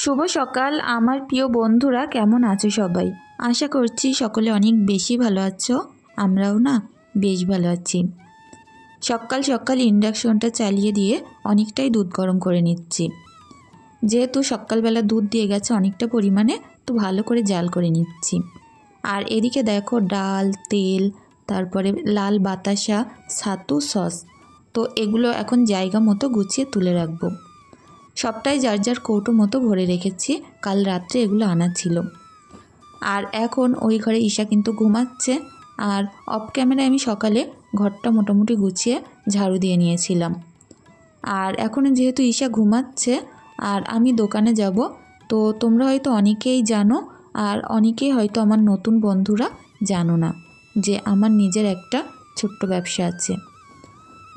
শুভ সকাল আমার প্রিয় বন্ধুরা, কেমন আছো সবাই? আশা করছি সকলে অনেক বেশি ভালো আছো। আমরাও না বেশ ভালো আছি। সকাল সকাল ইন্ডাকশনটা চালিয়ে দিয়ে অনেকটাই দুধ গরম করে নিচ্ছি। যেহেতু সকালবেলা দুধ দিয়ে গেছে অনেকটা পরিমাণে, তো ভালো করে জাল করে নিচ্ছি। আর এদিকে দেখো ডাল, তেল, তারপরে লাল বাতাসা, ছাতু, সস, তো এগুলো এখন জায়গা মতো গুছিয়ে তুলে রাখবো। সবটাই যার যার কৌটো মতো ভরে রেখেছি, কাল রাত্রে এগুলো আনা ছিল। আর এখন ওই ঘরে ঈশা কিন্তু ঘুমাচ্ছে। আর অফ ক্যামেরায় আমি সকালে ঘরটা মোটামুটি গুছিয়ে ঝাড়ু দিয়ে নিয়েছিলাম। আর এখন যেহেতু ঈশা ঘুমাচ্ছে আর আমি দোকানে যাব, তো তোমরা হয়তো অনেকেই জানো আর অনেকেই হয়তো আমার নতুন বন্ধুরা জানো না যে আমার নিজের একটা ছোট্ট ব্যবসা আছে,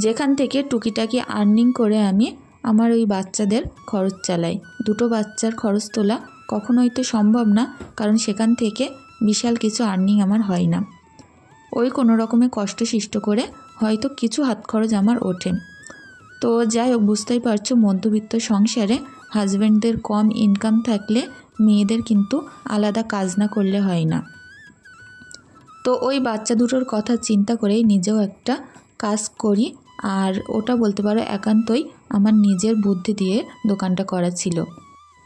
যেখান থেকে টুকিটাকি আর্নিং করে আমি আমার ওই বাচ্চাদের খরচ চালাই। দুটো বাচ্চার খরচ তোলা কখনোই তো সম্ভব না, কারণ সেখান থেকে বিশাল কিছু আর্নিং আমার হয় না। ওই কোনো রকমে কষ্ট সৃষ্ট করে হয়তো কিছু হাত খরচ আমার ওঠে। তো যাই হোক, বুঝতেই পারছো মধ্যবিত্ত সংসারে হাজব্যান্ডদের কম ইনকাম থাকলে মেয়েদের কিন্তু আলাদা কাজ না করলে হয় না। তো ওই বাচ্চা দুটোর কথা চিন্তা করেই নিজেও একটা কাজ করি, আর ওটা বলতে পারো একান্তই আমার নিজের বুদ্ধি দিয়ে দোকানটা করা ছিল।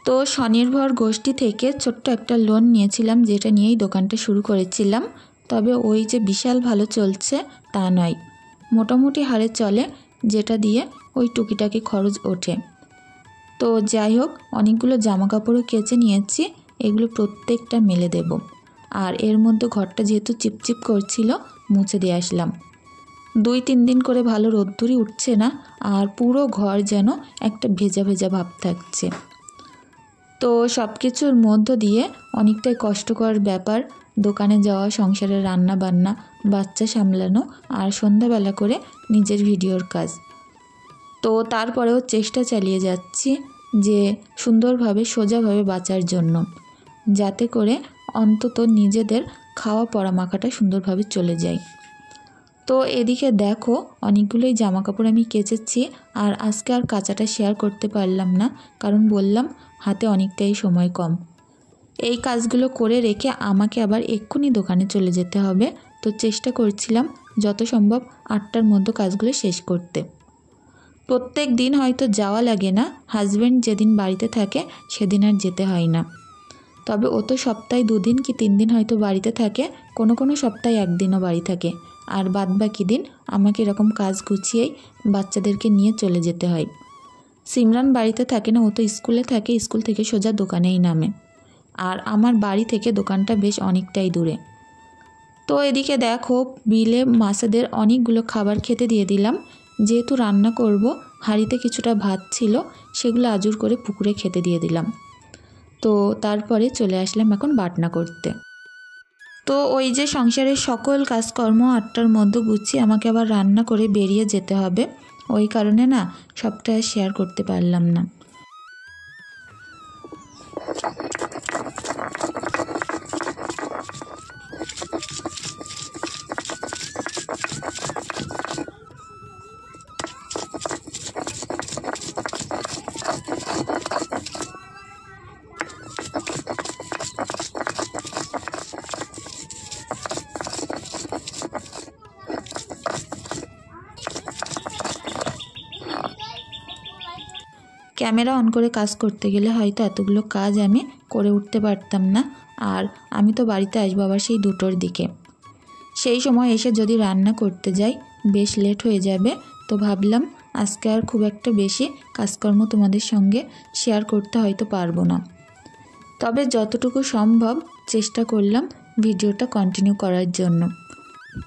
তো স্বনির্ভর গোষ্ঠী থেকে ছোট্ট একটা লোন নিয়েছিলাম, যেটা নিয়েই দোকানটা শুরু করেছিলাম। তবে ওই যে বিশাল ভালো চলছে তা নয়, মোটামুটি হারে চলে, যেটা দিয়ে ওই টুকিটাকি খরচ ওঠে। তো যাই হোক, অনেকগুলো জামা কাপড়ও কেচে নিয়েছি, এগুলো প্রত্যেকটা মেলে দেব। আর এর মধ্যে ঘরটা যেহেতু চিপচিপ করছিল, মুছে দিয়ে আসলাম। 2-3 দিন করে ভালো রোদ্দুরই উঠছে না, আর পুরো ঘর যেন একটা ভেজা ভেজা ভাব থাকছে। তো সব কিছুর মধ্য দিয়ে অনেকটাই কষ্টকর ব্যাপার, দোকানে যাওয়া, সংসারের রান্না বান্না, বাচ্চা সামলানো, আর সন্ধ্যাবেলা করে নিজের ভিডিওর কাজ। তো তারপরেও চেষ্টা চালিয়ে যাচ্ছি যে সুন্দরভাবে সোজাভাবে বাঁচার জন্য, যাতে করে অন্তত নিজেদের খাওয়া পড়া মাখাটা সুন্দরভাবে চলে যায়। তো এদিকে দেখো অনেকগুলোই জামা কাপড় আমি কেচেছি, আর আজকে আর কাচাটা শেয়ার করতে পারলাম না, কারণ বললাম হাতে অনেকটাই সময় কম। এই কাজগুলো করে রেখে আমাকে আবার এক্ষুনি দোকানে চলে যেতে হবে। তো চেষ্টা করছিলাম যত সম্ভব 8টার মধ্যে কাজগুলো শেষ করতে। প্রত্যেক দিন হয়তো যাওয়া লাগে না, হাজব্যান্ড যেদিন বাড়িতে থাকে সেদিন আর যেতে হয় না। তবে ও তো সপ্তাহে 2 দিন কি 3 দিন হয়তো বাড়িতে থাকে, কোনো কোনো সপ্তাহে 1 দিনও বাড়ি থাকে, আর বাদ বাকি দিন আমাকে এরকম কাজ গুছিয়েই বাচ্চাদেরকে নিয়ে চলে যেতে হয়। সিমরান বাড়িতে থাকে না, ও তো স্কুলে থাকে, স্কুল থেকে সোজা দোকানেই নামে। আর আমার বাড়ি থেকে দোকানটা বেশ অনেকটাই দূরে। তো এদিকে দেখো বিলে মাছেদের অনেকগুলো খাবার খেতে দিয়ে দিলাম। যেহেতু রান্না করব, হাঁড়িতে কিছুটা ভাত ছিল, সেগুলো আজুর করে পুকুরে খেতে দিয়ে দিলাম। তো তারপরে চলে আসলাম এখন বাটনা করতে। তো ওই যে সংসারের সকল কাজকর্ম 8টার মধ্যে গুছিয়ে আমাকে আবার রান্না করে বেরিয়ে যেতে হবে, ওই কারণে না সবটা শেয়ার করতে পারলাম না। ক্যামেরা অন করে কাজ করতে গেলে হয়তো এতগুলো কাজ আমি করে উঠতে পারতাম না, আর আমি তো বাড়িতে আসবো আবার সেই 2টোর দিকে। সেই সময় এসে যদি রান্না করতে যাই বেশ লেট হয়ে যাবে। তো ভাবলাম আজকে আর খুব একটা বেশি কাজকর্ম তোমাদের সঙ্গে শেয়ার করতে হয়তো পারবো না, তবে যতটুকু সম্ভব চেষ্টা করলাম ভিডিওটা কন্টিনিউ করার জন্য।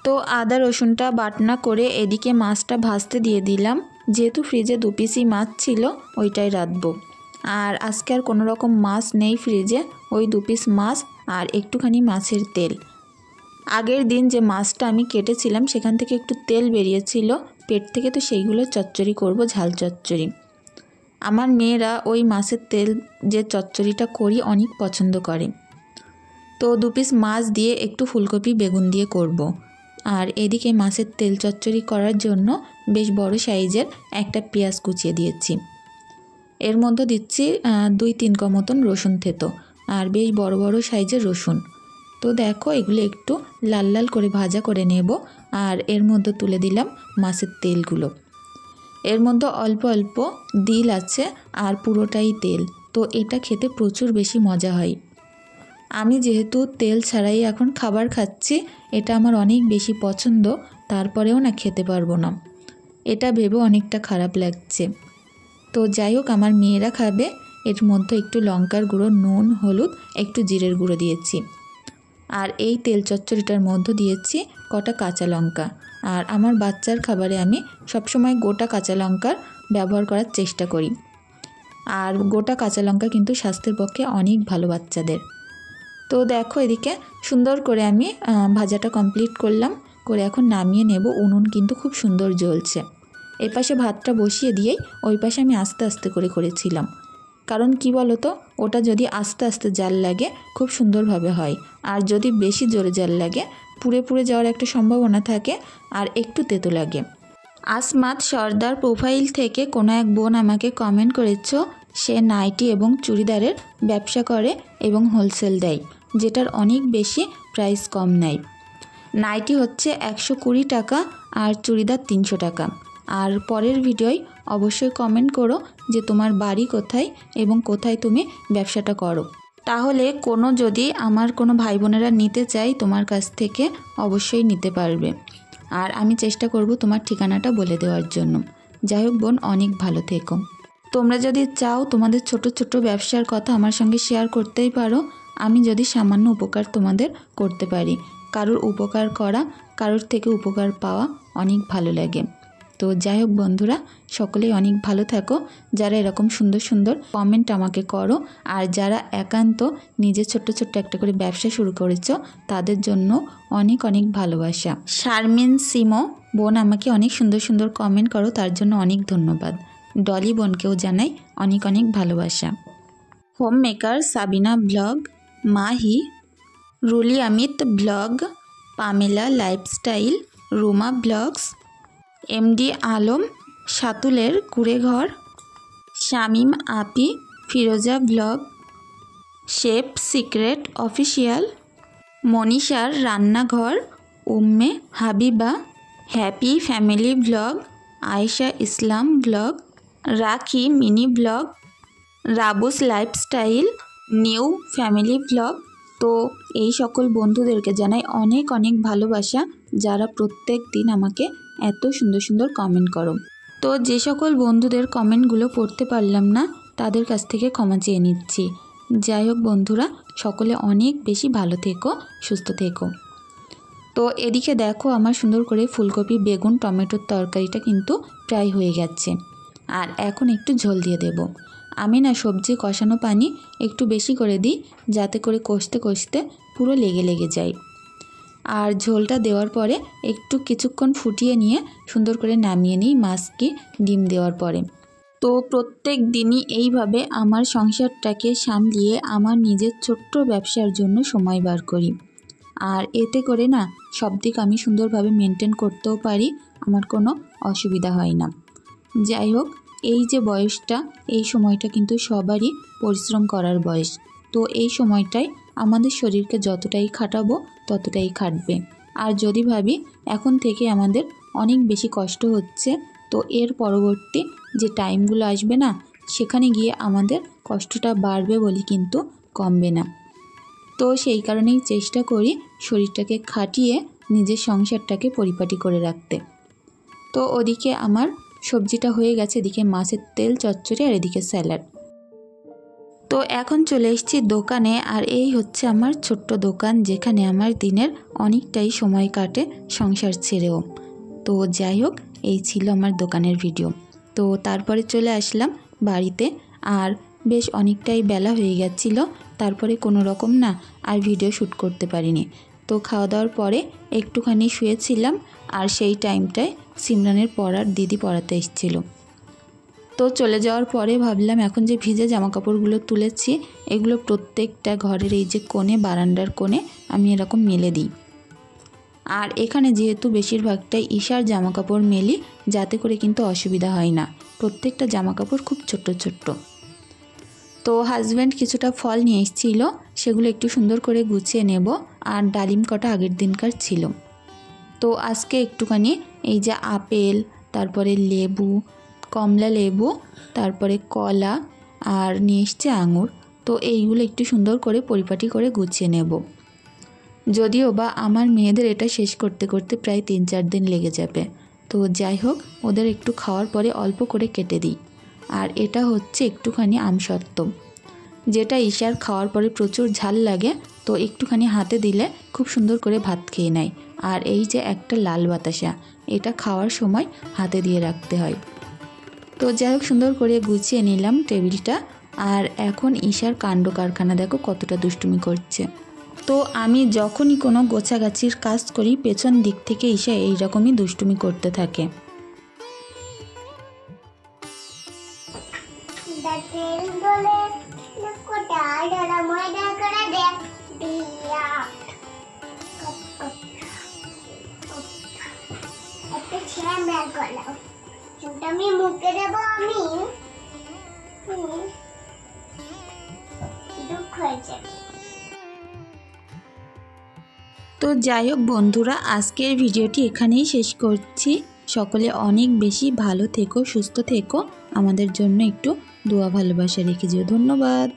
তো আদা রসুনটা বাটনা করে এদিকে মাছটা ভাজতে দিয়ে দিলাম, যেহেতু ফ্রিজে 2 পিসই মাছ ছিল ওইটাই রাঁধবো। আর আজকে আর কোনো রকম মাছ নেই ফ্রিজে, ওই 2 পিস মাছ আর একটুখানি মাছের তেল। আগের দিন যে মাছটা আমি কেটেছিলাম সেখান থেকে একটু তেল বেরিয়েছিল পেট থেকে, তো সেইগুলো চচ্চড়ি করব, ঝাল চচ্চড়ি। আমার মেয়েরা ওই মাছের তেল যে চচ্চড়িটা করি অনেক পছন্দ করে। তো 2 পিস মাছ দিয়ে একটু ফুলকপি বেগুন দিয়ে করব। আর এদিকে মাছের তেল চচ্চড়ি করার জন্য বেশ বড় সাইজের একটা পেঁয়াজ কুচিয়ে দিয়েছি। এর মধ্যে দিচ্ছি 2-3 কোয়া মতন রসুন থেতো, আর বেশ বড় বড় সাইজের রসুন। তো দেখো এগুলো একটু লাল লাল করে ভাজা করে নেব। আর এর মধ্যে তুলে দিলাম মাছের তেলগুলো। এর মধ্যে অল্প অল্প দিল আছে আর পুরোটাই তেল, তো এটা খেতে প্রচুর বেশি মজা হয়। আমি যেহেতু তেল ছাড়াই এখন খাবার খাচ্ছি, এটা আমার অনেক বেশি পছন্দ, তারপরেও না খেতে পারবো না, এটা ভেবে অনেকটা খারাপ লাগছে। তো যাই হোক, আমার মেয়েরা খাবে। এর মধ্যে একটু লঙ্কার গুঁড়ো, নুন, হলুদ, একটু জিরের গুঁড়ো দিয়েছি। আর এই তেল চচ্চড়িটার মধ্যে দিয়েছি কটা কাঁচা লঙ্কা। আর আমার বাচ্চার খাবারে আমি সবসময় গোটা কাঁচা লঙ্কার ব্যবহার করার চেষ্টা করি। আর গোটা কাঁচা লঙ্কা কিন্তু স্বাস্থ্যের পক্ষে অনেক ভালো বাচ্চাদের। তো দেখো এদিকে সুন্দর করে আমি ভাজাটা কমপ্লিট করলাম, করে এখন নামিয়ে নেব। উনুন কিন্তু খুব সুন্দর জ্বলছে। এই পাশে ভাতটা বসিয়ে দিয়েই ওই পাশে আমি আস্তে আস্তে করে করেছিলাম, কারণ কি বলো তো, ওটা যদি আস্তে আস্তে জাল লাগে খুব সুন্দরভাবে হয়, আর যদি বেশি জোরে জাল লাগে পুড়ে পুড়ে যাওয়ার একটা সম্ভাবনা থাকে আর একটু তেতো লাগে। আসমাত সর্দার প্রোফাইল থেকে কোনো এক বোন আমাকে কমেন্ট করেছো, সে নাইটি এবং চুড়িদারের ব্যবসা করে এবং হোলসেল দেয়, যেটার অনেক বেশি প্রাইস কম নেয়। নাইটি হচ্ছে 120 টাকা আর চুড়িদার 300 টাকা। আর পরের ভিডিওয় অবশ্যই কমেন্ট করো যে তোমার বাড়ি কোথায় এবং কোথায় তুমি ব্যবসাটা করো, তাহলে যদি আমার কোনো ভাই বোনেরা নিতে চাই তোমার কাছ থেকে অবশ্যই নিতে পারবে। আর আমি চেষ্টা করব তোমার ঠিকানাটা বলে দেওয়ার জন্য। যাই হোক বোন, অনেক ভালো থেকো। তোমরা যদি চাও তোমাদের ছোট ছোট ব্যবসার কথা আমার সঙ্গে শেয়ার করতেই পারো, আমি যদি সামান্য উপকার তোমাদের করতে পারি। কারোর উপকার করা, কারোর থেকে উপকার পাওয়া অনেক ভালো লাগে। তো যাই হোক বন্ধুরা, সকলেই অনেক ভালো থাকো। যারা এরকম সুন্দর সুন্দর কমেন্ট আমাকে করো, আর যারা একান্ত নিজে ছোট্ট ছোট্ট একটা করে ব্যবসা শুরু করেছো, তাদের জন্য অনেক অনেক ভালোবাসা। শারমিন সিমো বোন আমাকে অনেক সুন্দর সুন্দর কমেন্ট করো, তার জন্য অনেক ধন্যবাদ। ডলি বোনকেও জানাই অনেক অনেক ভালোবাসা। Home maker Sabina blog, Mahi, Ruli Amit blog, Pamela lifestyle, Ruma blogs, MD Alam, সাতুলের কুড়েঘর, Shamim Api, Firoza blog, chef secret official, মনীষার রান্নাঘর, Umme Habiba, happy family blog, Ayesha Islam blog, Rakhi mini blog, Rabus lifestyle, new family blog. তো এই সকল বন্ধুদেরকে জানাই অনেক অনেক ভালোবাসা, যারা প্রত্যেক দিন আমাকে এত সুন্দর সুন্দর কমেন্ট করো। তো যে সকল বন্ধুদের কমেন্টগুলো পড়তে পারলাম না, তাদের কাছ থেকে ক্ষমা চেয়ে নিচ্ছি। যাই হোক বন্ধুরা, সকলে অনেক বেশি ভালো থেকো, সুস্থ থেকো। তো এদিকে দেখো আমার সুন্দর করে ফুলকপি, বেগুন, টমেটোর তরকারিটা কিন্তু প্রায় হয়ে গেছে। আর এখন একটু ঝোল দিয়ে দেব। আমি না সবজি কষানো পানি একটু বেশি করে দিই, যাতে করে কষতে কষতে পুরো লেগে লেগে যায়। আর ঝোলটা দেওয়ার পরে একটু কিছুক্ষণ ফুটিয়ে নিয়ে সুন্দর করে নামিয়ে নিই মাছ কি ডিম দেওয়ার পরে। তো প্রত্যেক দিনই এইভাবে আমার সংসারটাকে সামলিয়ে আমার নিজের ছোট্ট ব্যবসার জন্য সময় বার করি। আর এতে করে না সব দিক আমি সুন্দরভাবে মেনটেন করতেও পারি, আমার কোনো অসুবিধা হয় না। যাই হোক, এই যে বয়সটা, এই সময়টা কিন্তু সবারই পরিশ্রম করার বয়স। তো এই সময়টায় আমাদের শরীরকে যতটাই খাটাবো ততটাই খাটবে। আর যদি ভাবি এখন থেকে আমাদের অনেক বেশি কষ্ট হচ্ছে, তো এর পরবর্তী যে টাইমগুলো আসবে না, সেখানে গিয়ে আমাদের কষ্টটা বাড়বে বলে কিন্তু কমবে না। তো সেই কারণেই চেষ্টা করি শরীরটাকে খাটিয়ে নিজের সংসারটাকে পরিপাটি করে রাখতে। তো ওদিকে আমার সবজিটা হয়ে গেছে, এদিকে মাছের তেল চচ্চড়ি, আর এদিকে স্যালাড। তো এখন চলে এসেছি দোকানে, আর এই হচ্ছে আমার ছোট্ট দোকান, যেখানে আমার দিনের অনেকটাই সময় কাটে সংসার ছেড়েও। তো যাই হোক, এই ছিল আমার দোকানের ভিডিও। তো তারপরে চলে আসলাম বাড়িতে, আর বেশ অনেকটাই বেলা হয়ে গেছিলো, তারপরে কোনো রকম না আর ভিডিও শ্যুট করতে পারিনি। তো খাওয়া দাওয়ার পরে একটুখানি শুয়েছিলাম, আর সেই টাইমটায় সিমরানের পড়ার দিদি পড়াতে এসেছিলো। তো চলে যাওয়ার পরে ভাবলাম এখন যে ভিজে জামা কাপড়গুলো তুলেছি, এগুলো প্রত্যেকটা ঘরের এই যে কোণে, বারান্দার কোণে আমি এরকম মেলে দিই। আর এখানে যেহেতু বেশিরভাগটাই ঈশার জামা কাপড় মেলি, যাতে করে কিন্তু অসুবিধা হয় না। প্রত্যেকটা জামা কাপড় খুব ছোট্ট ছোট্ট। তো হাজব্যান্ড কিছুটা ফল নিয়ে এসেছিল, সেগুলো একটু সুন্দর করে গুছিয়ে নেব। আর ডালিম কটা আগের দিনকার ছিল। তো আজকে একটুখানি এই যে আপেল, তারপরে লেবু, কমলা লেবু, তারপরে কলা আর নিয়ে এসছে আঙুর। তো এইগুলো একটু সুন্দর করে পরিপাটি করে গুছিয়ে নেব। যদিও বা আমার মেয়েদের এটা শেষ করতে করতে প্রায় 3-4 দিন লেগে যাবে। তো যাই হোক, ওদের একটু খাওয়ার পরে অল্প করে কেটে দিই। আর এটা হচ্ছে একটুখানি আমসত্ত্ব, যেটা ঈশার খাওয়ার পরে প্রচুর ঝাল লাগে, তো একটুখানি হাতে দিলে খুব সুন্দর করে ভাত খেয়ে নেয়। আর এই যে একটা লাল বাতাসা, এটা খাওয়ার সময় হাতে দিয়ে রাখতে হয়। তো যাই হোক, সুন্দর করে গুছিয়ে নিলাম টেবিলটা। আর এখন ঈশার কাণ্ড কারখানা দেখো কতটা দুষ্টুমি করছে। তো আমি যখনই কোনো গোছাগাছির কাজ করি, পেছন দিক থেকে ঈশা এইরকমই দুষ্টুমি করতে থাকে। আমি মুখে দেবো, আমি দুঃখ হয়েছে। তো যাই হোক বন্ধুরা, আজকের ভিডিওটি এখানেই শেষ করছি। সকলে অনেক বেশি ভালো থেকো, সুস্থ থেকো, আমাদের জন্য একটু দোয়া ভালোবাসা রেখে যেও। ধন্যবাদ।